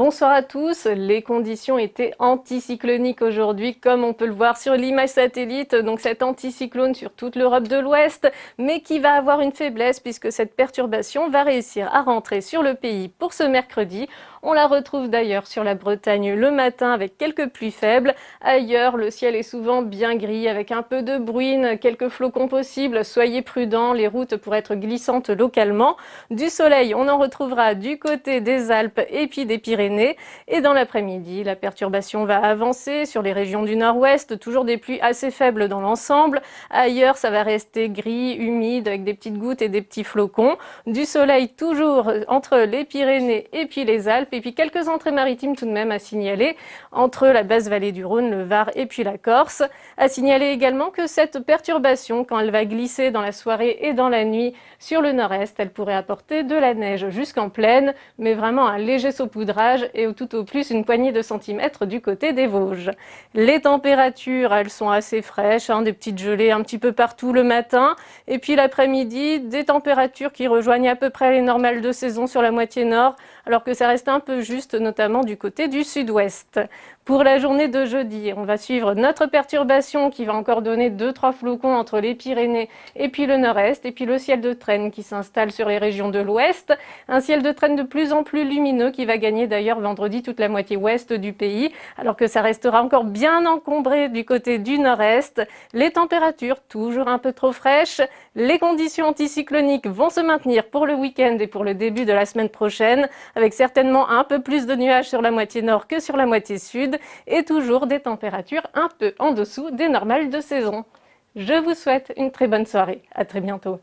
Bonsoir à tous. Les conditions étaient anticycloniques aujourd'hui, comme on peut le voir sur l'image satellite. Donc cet anticyclone sur toute l'Europe de l'Ouest, mais qui va avoir une faiblesse puisque cette perturbation va réussir à rentrer sur le pays pour ce mercredi. On la retrouve d'ailleurs sur la Bretagne le matin avec quelques pluies faibles. Ailleurs, le ciel est souvent bien gris avec un peu de bruine, quelques flocons possibles. Soyez prudents, les routes pourraient être glissantes localement. Du soleil, on en retrouvera du côté des Alpes et puis des Pyrénées. Et dans l'après-midi, la perturbation va avancer sur les régions du nord-ouest, toujours des pluies assez faibles dans l'ensemble. Ailleurs, ça va rester gris, humide, avec des petites gouttes et des petits flocons. Du soleil toujours entre les Pyrénées et puis les Alpes. Et puis quelques entrées maritimes tout de même à signaler entre la basse vallée du Rhône, le Var et puis la Corse. À signaler également que cette perturbation, quand elle va glisser dans la soirée et dans la nuit sur le nord-est, elle pourrait apporter de la neige jusqu'en plaine, mais vraiment un léger saupoudrage et tout au plus une poignée de centimètres du côté des Vosges. Les températures, elles sont assez fraîches, des petites gelées un petit peu partout le matin. Et puis l'après-midi, des températures qui rejoignent à peu près les normales de saison sur la moitié nord, alors que ça reste un peu juste, notamment du côté du sud-ouest. Pour la journée de jeudi, on va suivre notre perturbation qui va encore donner 2-3 flocons entre les Pyrénées et puis le nord-est, et puis le ciel de traîne qui s'installe sur les régions de l'ouest. Un ciel de traîne de plus en plus lumineux qui va gagner d'ailleurs vendredi toute la moitié ouest du pays, alors que ça restera encore bien encombré du côté du nord-est. Les températures toujours un peu trop fraîches. Les conditions anticycloniques vont se maintenir pour le week-end et pour le début de la semaine prochaine, avec certainement un peu plus de nuages sur la moitié nord que sur la moitié sud, et toujours des températures un peu en dessous des normales de saison. Je vous souhaite une très bonne soirée. À très bientôt.